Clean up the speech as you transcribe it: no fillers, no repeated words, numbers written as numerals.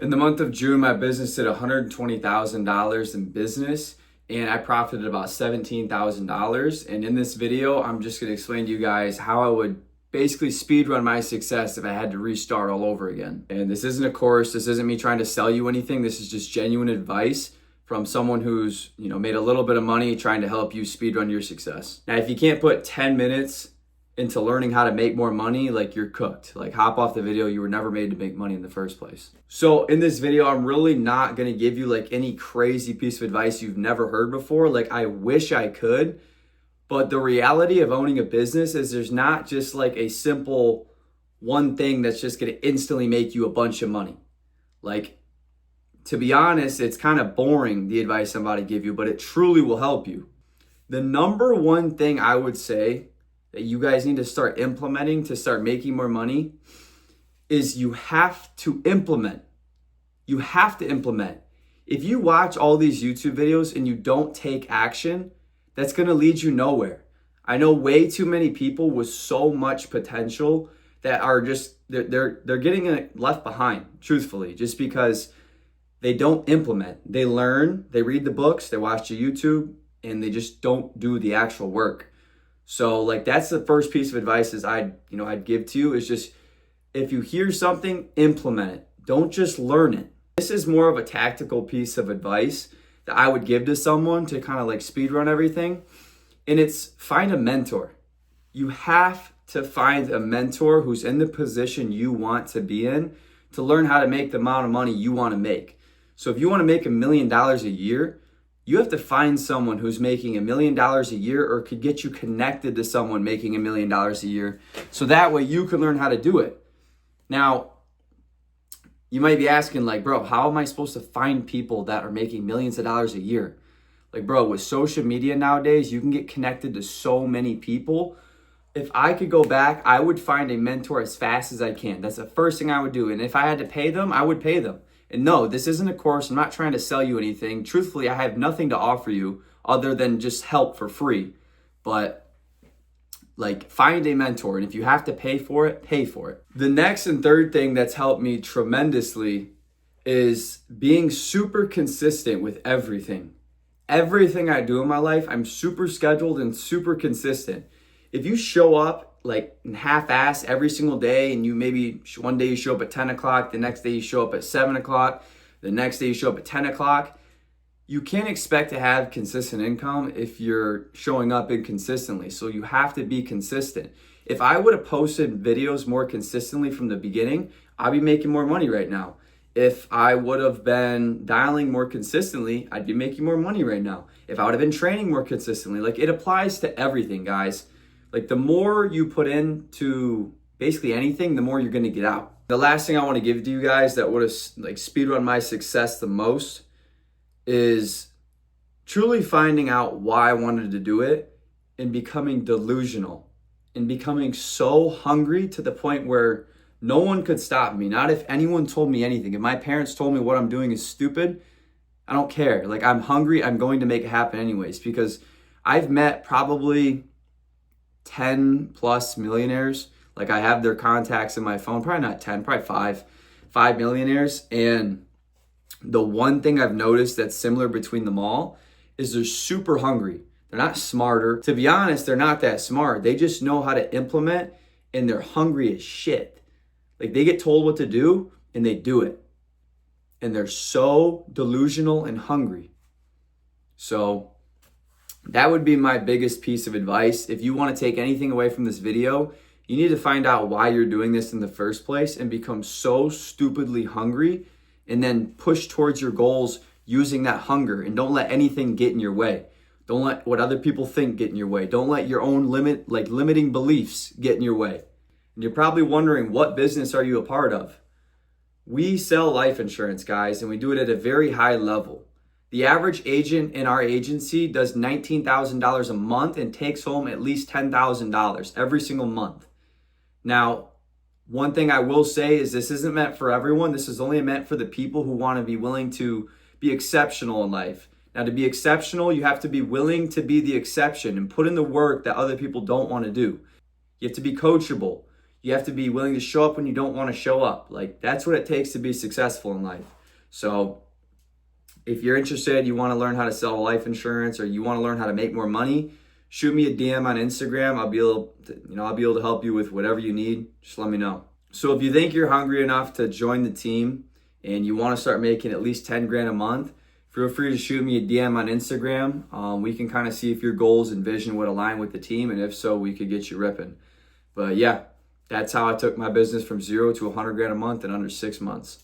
In the month of June, my business did $120,000 in business and I profited about $17,000. And in this video, I'm just gonna explain to you guys how I would basically speed run my success if I had to restart all over again. And this isn't a course, this isn't me trying to sell you anything. This is just genuine advice from someone who's made a little bit of money trying to help you speed run your success. Now, if you can't put 10 minutes into learning how to make more money, like, you're cooked. Like, hop off the video. You were never made to make money in the first place. So in this video, I'm really not gonna give you like any crazy piece of advice you've never heard before. Like, I wish I could, but the reality of owning a business is there's not just like a simple one thing that's just gonna instantly make you a bunch of money. Like, to be honest, it's kind of boring, the advice I'm about to give you, but it truly will help you. The number one thing I would say that you guys need to start implementing to start making more money is you have to implement. You have to implement. If you watch all these YouTube videos and you don't take action, that's gonna lead you nowhere. I know way too many people with so much potential that are just, they're getting left behind, truthfully, just because they don't implement. They learn, they read the books, they watch the YouTube, and they just don't do the actual work. So like, that's the first piece of advice is I'd give to you is just, if you hear something, implement it. Don't just learn it. This is more of a tactical piece of advice that I would give to someone to kind of like speed run everything. And it's find a mentor. You have to find a mentor who's in the position you want to be in to learn how to make the amount of money you want to make. So if you want to make $1 million a year, you have to find someone who's making $1 million a year or could get you connected to someone making $1 million a year. So that way you can learn how to do it. Now, you might be asking like, bro, how am I supposed to find people that are making millions of dollars a year? Like, bro, with social media nowadays, you can get connected to so many people. If I could go back, I would find a mentor as fast as I can. That's the first thing I would do. And if I had to pay them, I would pay them. And no, this isn't a course. I'm not trying to sell you anything. Truthfully, I have nothing to offer you other than just help for free. But like, find a mentor. And if you have to pay for it, pay for it. The next and third thing that's helped me tremendously is being super consistent with everything. Everything I do in my life, I'm super scheduled and super consistent. If you show up like half-ass every single day and you maybe one day you show up at 10 o'clock, the next day you show up at 7 o'clock, the next day you show up at 10 o'clock, you can't expect to have consistent income if you're showing up inconsistently. So you have to be consistent. If I would have posted videos more consistently from the beginning, I'd be making more money right now. If I would have been dialing more consistently, I'd be making more money right now. If I would have been training more consistently, like, it applies to everything, guys. Like, the more you put into basically anything, the more you're gonna get out. The last thing I wanna give to you guys that would have like speedrun my success the most is truly finding out why I wanted to do it and becoming delusional and becoming so hungry to the point where no one could stop me. Not if anyone told me anything. If my parents told me what I'm doing is stupid, I don't care. Like, I'm hungry, I'm going to make it happen anyways, because I've met probably 10 plus millionaires. Like, I have their contacts in my phone, probably not 10, probably five millionaires. And the one thing I've noticed that's similar between them all is they're super hungry. They're not smarter. To be honest, they're not that smart. They just know how to implement, and they're hungry as shit. Like, they get told what to do and they do it. And they're so delusional and hungry. So that would be my biggest piece of advice. If you want to take anything away from this video, you need to find out why you're doing this in the first place and become so stupidly hungry, and then push towards your goals using that hunger. And don't let anything get in your way. Don't let what other people think get in your way. Don't let your own limiting beliefs get in your way. And you're probably wondering, what business are you a part of? We sell life insurance, guys, and we do it at a very high level. The average agent in our agency does $19,000 a month and takes home at least $10,000 every single month. Now, one thing I will say is this isn't meant for everyone. This is only meant for the people who want to be willing to be exceptional in life. Now, to be exceptional, you have to be willing to be the exception and put in the work that other people don't want to do. You have to be coachable. You have to be willing to show up when you don't want to show up. Like, that's what it takes to be successful in life. So if you're interested, you want to learn how to sell life insurance, or you want to learn how to make more money, shoot me a DM on Instagram. I'll be able to help you with whatever you need. Just let me know. So if you think you're hungry enough to join the team and you want to start making at least 10 grand a month, feel free to shoot me a DM on Instagram. We can kind of see if your goals and vision would align with the team, and if so, we could get you ripping. But yeah, that's how I took my business from 0 to 100 grand a month in under 6 months.